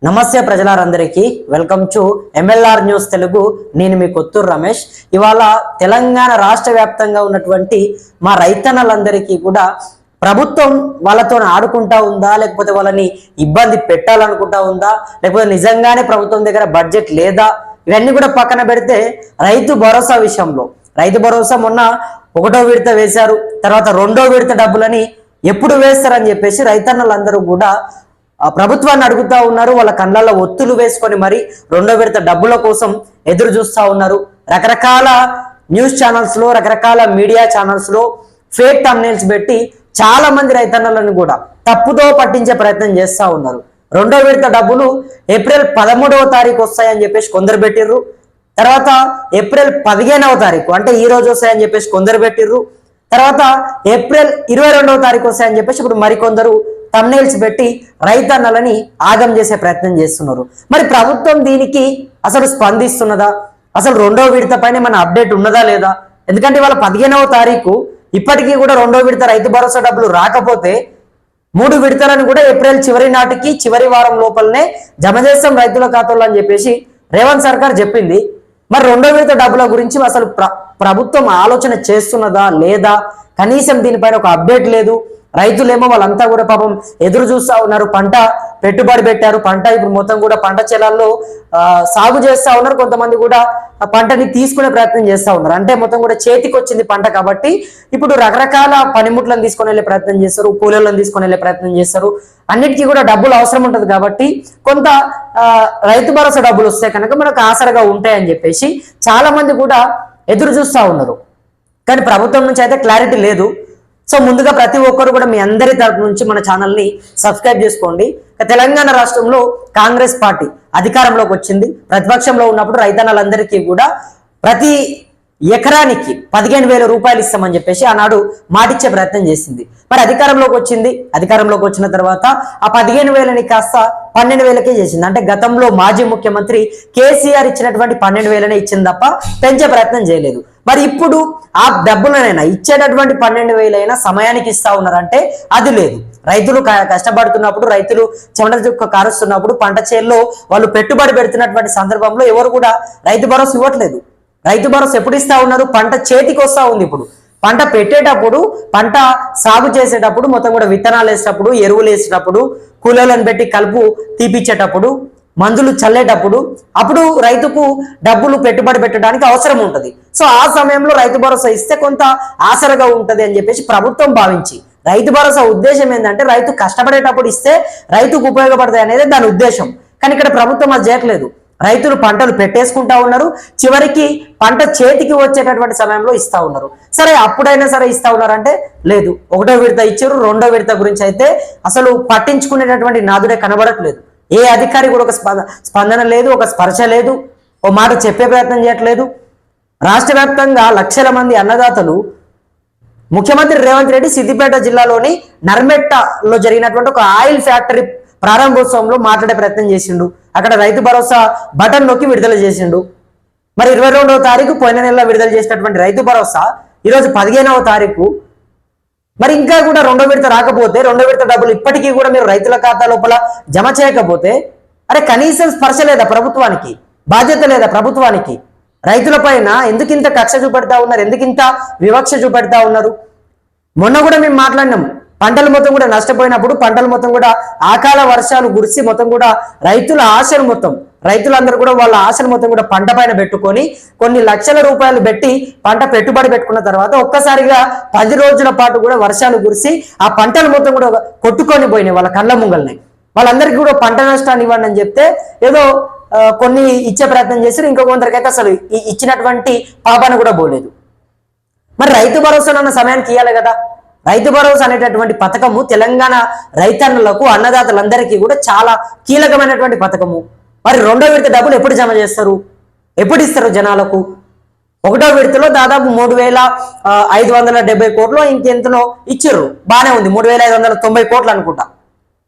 నమస్తే ప్రజలందరికీ welcome to MLR news Telugu. నేను మీ కొత్తూరు రమేష్. ఇవాళ తెలంగాణ రాష్ట్ర వ్యాప్తంగా ఉన్నటువంటి మా రైతన్నలందరికీ కూడా ప్రభుత్వం వాళ్ళతో ఆడుకుంటా ఉందా, లేకపోతే వాళ్ళని ఇబ్బంది పెట్టాలనుకుంటా ఉందా, లేకపోతే నిజంగానే ప్రభుత్వం దగ్గర బడ్జెట్ లేదా, ఇవన్నీ కూడా పక్కన పెడితే రైతు భరోసా విషయంలో రైతు భరోసా మొన్న 1వ విడత వేశారు, తర్వాత 2వ విడత డబ్బులని ఎప్పుడు వేస్తారని చెప్పేసి రైతన్నలందరూ కూడా ప్రభుత్వాన్ని అడుగుతా ఉన్నారు. వాళ్ళ కళ్ళల్లో ఒత్తులు వేసుకొని మరి 2వ విడత డబ్బుల కోసం ఎదురు చూస్తూ ఉన్నారు. రకరకాల న్యూస్ ఛానల్స్ లో, రకరకాల మీడియా ఛానల్స్ లో ఫేక్ థంబ్నెయిల్స్ పెట్టి చాలా మంది రైతన్నలను కూడా తప్పుదో పట్టించే ప్రయత్నం చేస్తూ ఉన్నారు. 2వ విడత డబ్బులు ఏప్రిల్ 13వ తారీఖు వస్తాయని చెప్పేసి కొందరు పెట్టిర్రు. తర్వాత ఏప్రిల్ 15వ తారీఖు అంటే ఈ రోజు వస్తాయని చెప్పేసి కొందరు పెట్టిర్రు. తర్వాత ఏప్రిల్ 22వ తారీఖు వస్తాయని చెప్పేసి ఇప్పుడు మరికొందరు థంబ్నెయిల్స్ పెట్టి రైతన్నలని ఆగం చేసే ప్రయత్నం చేస్తున్నారు. మరి ప్రభుత్వం దీనికి అసలు స్పందిస్తున్నదా? అసలు 2వ విడత పైన మన అప్డేట్ ఉన్నదా లేదా? ఎందుకంటే ఇవాళ 15వ తారీఖు ఇప్పటికీ కూడా 2వ విడత రైతు భరోసా డబ్బులు రాకపోతే 3 విడతలను కూడా ఏప్రిల్ చివరి నాటికి చివరి వారం లోపలనే జమ చేస్తాం రైతుల ఖాతాలో అని చెప్పేసి రేవంత్ సర్కార్ చెప్పింది. మరి 2వ విడత డబ్బుల గురించి అసలు ప్రభుత్వం ఆలోచన చేస్తున్నదా లేదా? కనీసం దీనిపైన ఒక అప్డేట్ లేదు. రైతులేమో వాళ్ళంతా కూడా పాపం ఎదురు చూస్తూ ఉన్నారు. పంట పెట్టుబడి పెట్టారు, పంట ఇప్పుడు మొత్తం కూడా పంట చేలల్లో సాగు చేస్తూ ఉన్నారు. కొంతమంది కూడా పంటని తీసుకునే ప్రయత్నం చేస్తూ ఉన్నారు. అంటే మొత్తం కూడా చేతికి వచ్చింది పంట కాబట్టి ఇప్పుడు రకరకాల పనిముట్లను తీసుకొని వెళ్ళే ప్రయత్నం చేస్తారు, కూలీలను తీసుకొని వెళ్ళే ప్రయత్నం చేస్తారు. అన్నిటికీ కూడా డబ్బులు అవసరం ఉంటుంది కాబట్టి కొంత రైతు భరోసా డబ్బులు వస్తే కనుక మనకు ఆసరగా ఉంటాయని చెప్పేసి చాలా మంది కూడా ఎదురు చూస్తూ ఉన్నారు. కానీ ప్రభుత్వం నుంచి అయితే క్లారిటీ లేదు. సో ముందుగా ప్రతి ఒక్కరు కూడా మీ అందరి తరపు నుంచి మన ఛానల్ని సబ్స్క్రైబ్ చేసుకోండి. తెలంగాణ రాష్ట్రంలో కాంగ్రెస్ పార్టీ అధికారంలోకి వచ్చింది. ప్రతిపక్షంలో ఉన్నప్పుడు రైతన్నలందరికీ కూడా ప్రతి ఎకరానికి 15,000 రూపాయలు ఇస్తామని చెప్పేసి ఆనాడు మాటిచ్చే ప్రయత్నం చేసింది. మరి అధికారంలోకి వచ్చింది. అధికారంలోకి వచ్చిన తర్వాత ఆ 15,000ని కాస్త 12,000కే చేసింది. అంటే గతంలో మాజీ ముఖ్యమంత్రి కేసీఆర్ ఇచ్చినటువంటి 12,000నే ఇచ్చింది తప్ప పెంచే ప్రయత్నం చేయలేదు. మరి ఇప్పుడు ఆ డబ్బులనైనా ఇచ్చేటటువంటి 12,000 అయినా సమయానికి ఇస్తా ఉన్నారంటే అది లేదు. రైతులు కష్టపడుతున్నప్పుడు, రైతులు చెమట చుక్క కారుస్తున్నప్పుడు, పంట చేల్లో వాళ్ళు పెట్టుబడి పెడుతున్నటువంటి సందర్భంలో ఎవరు కూడా రైతు భరోసా ఇవ్వట్లేదు. రైతు భరోసా ఎప్పుడు ఇస్తా ఉన్నారు? పంట చేతికి వస్తా ఉంది. ఇప్పుడు పంట పెట్టేటప్పుడు, పంట సాగు చేసేటప్పుడు, మొత్తం కూడా విత్తనాలు వేసేటప్పుడు, ఎరువులు వేసేటప్పుడు, కూలీలను పెట్టి కలుపు తీపిచ్చేటప్పుడు, మందులు చల్లేటప్పుడు అప్పుడు రైతుకు డబ్బులు పెట్టుబడి పెట్టడానికి అవసరం ఉంటుంది. సో ఆ సమయంలో రైతు భరోసా ఇస్తే కొంత ఆసరగా ఉంటుంది అని చెప్పేసి ప్రభుత్వం భావించి రైతు భరోసా ఉద్దేశం ఏంటంటే రైతు కష్టపడేటప్పుడు ఇస్తే రైతుకు ఉపయోగపడతాయి అనేది దాని ఉద్దేశం. కానీ ఇక్కడ ప్రభుత్వం అది చేయట్లేదు. రైతులు పంటలు పెట్టేసుకుంటా ఉన్నారు, చివరికి పంట చేతికి వచ్చేటటువంటి సమయంలో ఇస్తా ఉన్నారు. సరే అప్పుడైనా సరే ఇస్తా ఉన్నారంటే లేదు. 1వ విడత ఇచ్చారు, 2వ విడత గురించి అయితే అసలు పట్టించుకునేటటువంటి నాదుడే కనబడట్లేదు. ఏ అధికారి కూడా ఒక స్పందన లేదు, ఒక స్పర్శ లేదు, ఓ మాట చెప్పే ప్రయత్నం చేయట్లేదు. రాష్ట్ర వ్యాప్తంగా లక్షల మంది అన్నదాతలు ముఖ్యమంత్రి రేవంత్ రెడ్డి సిద్దిపేట జిల్లాలోని నర్మెట్టలో జరిగినటువంటి ఒక ఆయిల్ ఫ్యాక్టరీ ప్రారంభోత్సవంలో మాట్లాడే ప్రయత్నం చేసిండు. అక్కడ రైతు భరోసా బటన్ నొక్కి విడుదల చేసిండు. మరి 22వ తారీఖు పోయిన నెలలో విడుదల చేసినటువంటి రైతు భరోసా ఈరోజు 15వ తారీఖు. మరి ఇంకా కూడా 2వ విడత రాకపోతే, 2వ విడత డబ్బులు ఇప్పటికీ కూడా మీరు రైతుల ఖాతా లోపల జమ చేయకపోతే అరే కనీసం స్పర్శ లేదా ప్రభుత్వానికి? బాధ్యత లేదా ప్రభుత్వానికి? రైతుల పైన ఎందుకు ఇంత కక్ష చూపెడతా ఉన్నారు? ఎందుకు ఇంత వివక్ష చూపెడతా ఉన్నారు? మొన్న కూడా మేము మాట్లాడినాం. పంటలు మొత్తం కూడా నష్టపోయినప్పుడు, పంటలు మొత్తం కూడా అకాల వర్షాలు కురిసి మొత్తం కూడా రైతుల ఆశలు మొత్తం, రైతులందరూ కూడా వాళ్ళ ఆశలు మొత్తం కూడా పంట పైన పెట్టుకొని కొన్ని లక్షల రూపాయలు పెట్టి పంట పెట్టుబడి పెట్టుకున్న తర్వాత ఒక్కసారిగా 10 రోజుల పాటు కూడా వర్షాలు కురిసి ఆ పంటలు మొత్తం కూడా కొట్టుకొని పోయినాయి వాళ్ళ కళ్ళ ముంగల్ని. వాళ్ళందరికీ కూడా పంట నష్టాన్ని ఇవ్వండి అని చెప్తే ఏదో కొన్ని ఇచ్చే ప్రయత్నం చేశారు. ఇంకో కొందరికైతే అసలు ఇచ్చినటువంటి పాపాన కూడా పోలేదు. మరి రైతు భరోసా అన్న సమయానికి ఇవ్వాలి కదా. రైతు భరోసా అనేటటువంటి పథకము తెలంగాణ రైతన్నులకు, అన్నదాతలందరికీ కూడా చాలా కీలకమైనటువంటి పథకము. మరి 2వ విడత డబ్బులు ఎప్పుడు జమ చేస్తారు? ఎప్పుడు ఇస్తారు జనాలకు? 1వ విడతలో దాదాపు 3,570 కోట్లు ఇంకెంతనో ఇచ్చారు, బాగానే ఉంది. 3,590 కోట్లు అనుకుంటా.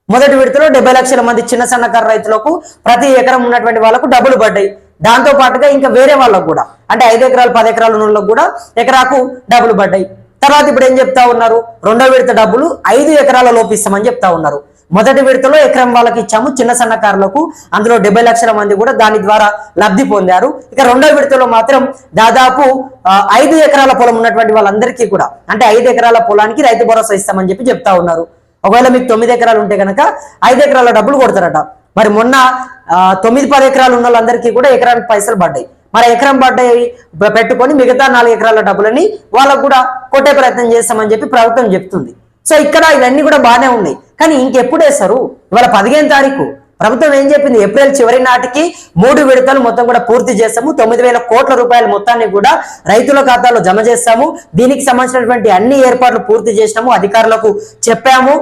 మొదటి విడతలో 70 లక్షల మంది చిన్న సన్నకారు రైతులకు ప్రతి ఎకరం ఉన్నటువంటి వాళ్ళకు డబ్బులు పడ్డాయి. దాంతో పాటుగా ఇంకా వేరే వాళ్ళకు కూడా, అంటే 5 ఎకరాలు 10 ఎకరాలు ఉన్న వాళ్ళకు కూడా ఎకరాకు డబ్బులు పడ్డాయి. తర్వాత ఇప్పుడు ఏం చెప్తా ఉన్నారు? 2వ విడత డబ్బులు 5 ఎకరాల లోపు ఇస్తామని చెప్తా ఉన్నారు. మొదటి విడతలో ఎకరం వాళ్ళకి ఇచ్చాము చిన్న సన్నకారులకు, అందులో 70 లక్షల మంది కూడా దాని ద్వారా లబ్ధి పొందారు. ఇక రెండో విడతలో మాత్రం దాదాపు 5 ఎకరాల పొలం ఉన్నటువంటి వాళ్ళందరికీ కూడా, అంటే 5 ఎకరాల పొలానికి రైతు భరోసా ఇస్తామని చెప్తా ఉన్నారు. ఒకవేళ మీకు 9 ఎకరాలు ఉంటే కనుక 5 ఎకరాల డబ్బులు కొడతారట. మరి మొన్న 9-10 ఎకరాలు ఉన్న వాళ్ళందరికీ కూడా ఎకరానికి పైసలు పడ్డాయి. మరి ఎకరం పడ్డాయి పెట్టుకొని మిగతా 4 ఎకరాల డబ్బులని వాళ్ళకు కూడా కొట్టే ప్రయత్నం చేస్తామని ప్రభుత్వం చెప్తుంది. సో ఇక్కడ ఇవన్నీ కూడా బాగానే ఉన్నాయి. కానీ ఇంకెప్పుడు వేస్తారు? ఇవాళ 15 తారీఖు ప్రభుత్వం ఏం చెప్పింది? ఏప్రిల్ చివరి నాటికి 3 విడతలు మొత్తం కూడా పూర్తి చేస్తాము, 9,000 కోట్ల రూపాయల మొత్తాన్ని కూడా రైతుల ఖాతాలో జమ చేస్తాము, దీనికి సంబంధించినటువంటి అన్ని ఏర్పాట్లు పూర్తి చేసినాము, అధికారులకు చెప్పాము,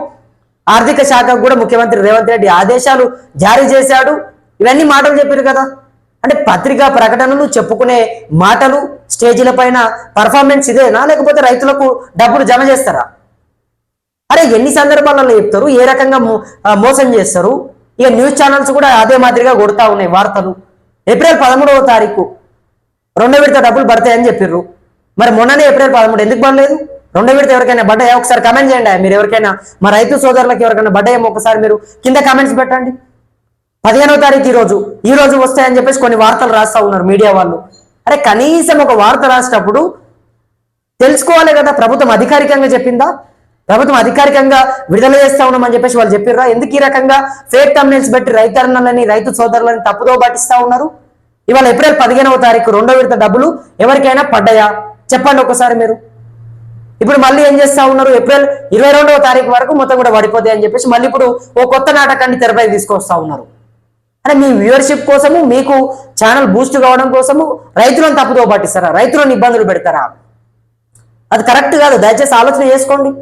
ఆర్థిక శాఖకు కూడా ముఖ్యమంత్రి రేవంత్ రెడ్డి ఆదేశాలు జారీ చేశాడు. ఇవన్నీ మాటలు చెప్పారు కదా. అంటే పత్రికా ప్రకటనలు, చెప్పుకునే మాటలు, స్టేజీల పైన పర్ఫార్మెన్స్ ఇదేనా, లేకపోతే రైతులకు డబ్బులు జమ చేస్తారా? అరే ఎన్ని సందర్భాలలో చెప్తారు, ఏ రకంగా మోసం చేస్తారు? ఇక న్యూస్ ఛానల్స్ కూడా అదే మాదిరిగా కొడతా ఉన్నాయి వార్తలు. ఏప్రిల్ 13వ తారీఖు రెండో విడత డబ్బులు పడతాయని చెప్పిర్రు. మరి మొన్ననే ఏప్రిల్ 13 ఎందుకు పడలేదు? రెండో విడత ఎవరికైనా పడ్డాయా? ఒకసారి కమెంట్ చేయండి. మీరు ఎవరికైనా, మా రైతు సోదరులకు ఎవరికైనా పడ్డాయేమో ఒకసారి మీరు కింద కామెంట్స్ పెట్టండి. 15వ తారీఖు ఈ రోజు వస్తాయని చెప్పేసి కొన్ని వార్తలు రాస్తా ఉన్నారు మీడియా వాళ్ళు. అరే కనీసం ఒక వార్త రాసేటప్పుడు తెలుసుకోవాలి కదా, ప్రభుత్వం అధికారికంగా చెప్పిందా, ప్రభుత్వం అధికారికంగా విడుదల చేస్తా ఉన్నామని చెప్పేసి వాళ్ళు చెప్పిర్రా? ఎందుకు ఈ రకంగా ఫేక్ థంబ్నెయిల్స్ పెట్టి రైతన్నలని, రైతు సోదరులని తప్పుదో పట్టిస్తా ఉన్నారు? ఇవాళ ఏప్రిల్ 15వ తారీఖు రెండో విడత డబ్బులు ఎవరికైనా పడ్డాయా చెప్పండి ఒకసారి మీరు. ఇప్పుడు మళ్ళీ ఏం చేస్తా ఉన్నారు? ఏప్రిల్ 22వ తారీఖు వరకు మొత్తం కూడా పడిపోతాయి అని చెప్పేసి మళ్ళీ ఇప్పుడు ఓ కొత్త నాటకాన్ని తెరపై తీసుకొస్తా ఉన్నారు. అంటే మీ వ్యూవర్షిప్ కోసము, మీకు ఛానల్ బూస్ట్ కావడం కోసము రైతులను తప్పుదో పట్టిస్తారా? రైతులను ఇబ్బందులు పెడతారా? అది కరెక్ట్ కాదు. దయచేసి ఆలోచన చేసుకోండి.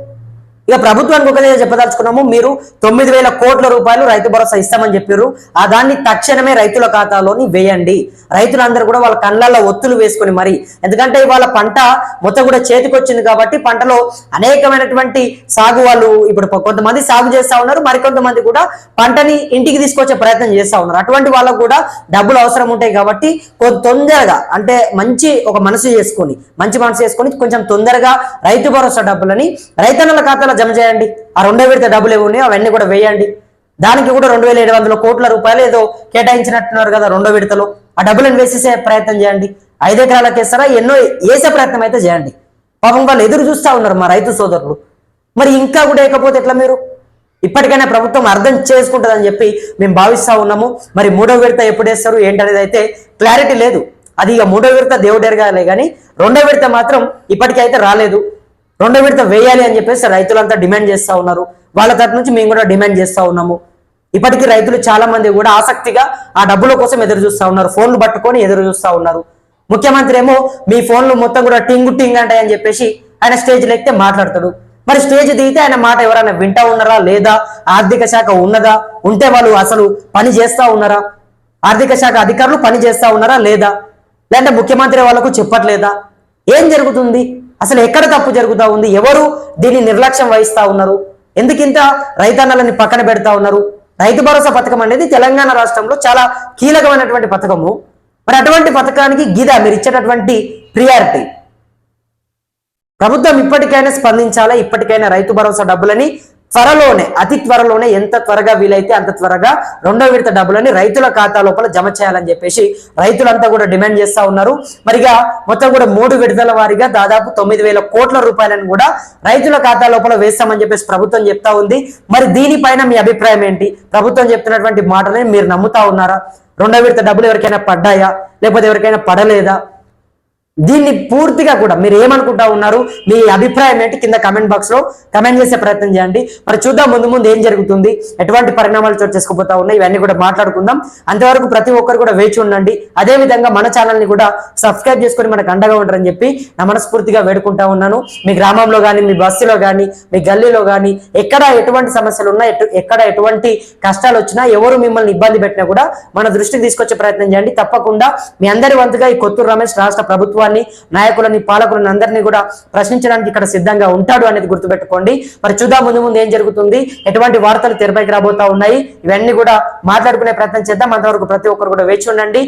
ఇక ప్రభుత్వానికి ఒకటే చెప్పదలుచుకున్నాము, మీరు 9,000 కోట్ల రూపాయలు రైతు భరోసా ఇస్తామని చెప్పారు. ఆ దాన్ని తక్షణమే రైతుల ఖాతాలోని వేయండి. రైతులందరూ కూడా వాళ్ళ కళ్ళల్లో ఒత్తులు వేసుకొని మరి, ఎందుకంటే ఇవాళ పంట మొత్తం కూడా చేతికి వచ్చింది కాబట్టి పంటలో అనేకమైనటువంటి సాగు, వాళ్ళు ఇప్పుడు కొంతమంది సాగు చేస్తా ఉన్నారు, మరికొంతమంది కూడా పంటని ఇంటికి తీసుకొచ్చే ప్రయత్నం చేస్తా ఉన్నారు. అటువంటి వాళ్ళకు కూడా డబ్బులు అవసరం ఉంటాయి కాబట్టి తొందరగా, అంటే మంచి మనసు చేసుకొని కొంచెం తొందరగా రైతు భరోసా డబ్బులని రైతన్నల ఖాతాలో జమ చేయండి. ఆ రెండో విడత డబ్బులు ఏమి ఉన్నాయో అవన్నీ కూడా వేయండి. దానికి కూడా 2,700 కోట్ల రూపాయలు ఏదో కేటాయించినట్టున్నారు కదా రెండో విడతలో. ఆ డబ్బులను వేసేసే ప్రయత్నం చేయండి. 5 ఎకరాలకు వేస్తారా, ఎన్నో వేసే ప్రయత్నం అయితే చేయండి. పాపం వాళ్ళు ఎదురు చూస్తా ఉన్నారు మా రైతు సోదరులు. మరి ఇంకా కూడా వేయకపోతే ఎట్లా? మీరు ఇప్పటికైనా ప్రభుత్వం అర్థం చేసుకుంటుందని చెప్పి మేము భావిస్తా ఉన్నాము. మరి మూడో విడత ఎప్పుడు వేస్తారు ఏంటనేది అయితే క్లారిటీ లేదు. అది ఇక మూడో విడత దేవుడు ఎరగాలే కానీ రెండో విడత మాత్రం ఇప్పటికైతే రాలేదు. రెండో విడత వేయాలి అని చెప్పేసి రైతులంతా డిమాండ్ చేస్తా ఉన్నారు. వాళ్ళ తరపు నుంచి మేము కూడా డిమాండ్ చేస్తా ఉన్నాము. ఇప్పటికీ రైతులు చాలా మంది కూడా ఆసక్తిగా ఆ డబ్బుల కోసం ఎదురు చూస్తా ఉన్నారు, ఫోన్లు పట్టుకొని ఎదురు చూస్తా ఉన్నారు. ముఖ్యమంత్రి ఏమో మీ ఫోన్లు మొత్తం కూడా టింగ్ అంటాయని చెప్పేసి ఆయన స్టేజ్ ఎక్కితే మాట్లాడతాడు. మరి స్టేజ్ దిగితే ఆయన మాట ఎవరైనా వింటా ఉన్నారా లేదా? ఆర్థిక శాఖ ఉన్నదా? ఉంటే వాళ్ళు అసలు పని చేస్తా ఉన్నారా? ఆర్థిక శాఖ అధికారులు పని చేస్తా ఉన్నారా లేదా? లేదంటే ముఖ్యమంత్రి వాళ్ళకు చెప్పట్లేదా? ఏం జరుగుతుంది? అసలు ఎక్కడ తప్పు జరుగుతూ ఉంది? ఎవరు దీన్ని నిర్లక్ష్యం వహిస్తా ఉన్నారు? ఎందుకింత రైతన్నలని పక్కన పెడతా ఉన్నారు? రైతు భరోసా పథకం అనేది తెలంగాణ రాష్ట్రంలో చాలా కీలకమైనటువంటి పథకము. మరి అటువంటి పథకానికి గీదా మీరు ఇచ్చేటటువంటి ప్రియారిటీ? ప్రభుత్వం ఇప్పటికైనా స్పందించాలా. ఇప్పటికైనా రైతు భరోసా డబ్బులని త్వరలోనే, అతి త్వరలోనే, ఎంత త్వరగా వీలైతే అంత త్వరగా రెండో విడత డబ్బులని రైతుల ఖాతా లోపల జమ చేయాలని చెప్పేసి రైతులంతా కూడా డిమాండ్ చేస్తా ఉన్నారు. మరిగా మొత్తం కూడా 3 విడతల వారీగా దాదాపు 9,000 కోట్ల రూపాయలను కూడా రైతుల ఖాతా లోపల వేస్తామని చెప్పేసి ప్రభుత్వం చెప్తా ఉంది. మరి దీనిపైన మీ అభిప్రాయం ఏంటి? ప్రభుత్వం చెప్తున్నటువంటి మాటలని మీరు నమ్ముతా ఉన్నారా? రెండో విడత డబ్బులు ఎవరికైనా పడ్డాయా, లేకపోతే ఎవరికైనా పడలేదా? దీన్ని పూర్తిగా కూడా మీరు ఏమనుకుంటా ఉన్నారు? మీ అభిప్రాయం ఏంటి? కింద కమెంట్ బాక్స్ లో కమెంట్ చేసే ప్రయత్నం చేయండి. మరి చూద్దాం ముందు ఏం జరుగుతుంది, ఎటువంటి పరిణామాలు చోటు చేసుకోబోతా ఉన్నాయి, ఇవన్నీ కూడా మాట్లాడుకుందాం. అంతవరకు ప్రతి ఒక్కరు కూడా వేచి ఉండండి. అదే విధంగా మన ఛానల్ ని కూడా సబ్స్క్రైబ్ చేసుకొని మనకు అండగా ఉంటారని చెప్పి నా మనస్ఫూర్తిగా వేడుకుంటా ఉన్నాను. మీ గ్రామంలో కానీ, మీ బస్సులో కానీ, మీ గల్లీలో కానీ ఎక్కడ ఎటువంటి సమస్యలు ఉన్నా, ఎక్కడ ఎటువంటి కష్టాలు వచ్చినా, ఎవరు మిమ్మల్ని ఇబ్బంది పెట్టినా కూడా మన దృష్టికి తీసుకొచ్చే ప్రయత్నం చేయండి. తప్పకుండా మీ అందరి వంతుగా ఈ కొత్తూరు రమేష్ రాష్ట్ర ప్రభుత్వం నాయకులని, పాలకులని అందరినీ కూడా ప్రశ్నించడానికి ఇక్కడ సిద్ధంగా ఉంటాడు అనేది గుర్తుపెట్టుకోండి. మరి చూద్దాం ముందు ఏం జరుగుతుంది, ఎటువంటి వార్తలు తెరపైకి రాబోతా ఉన్నాయి, ఇవన్నీ కూడా మాట్లాడుకునే ప్రయత్నం చేద్దాం. అంతవరకు ప్రతి ఒక్కరు కూడా వేచి ఉండండి.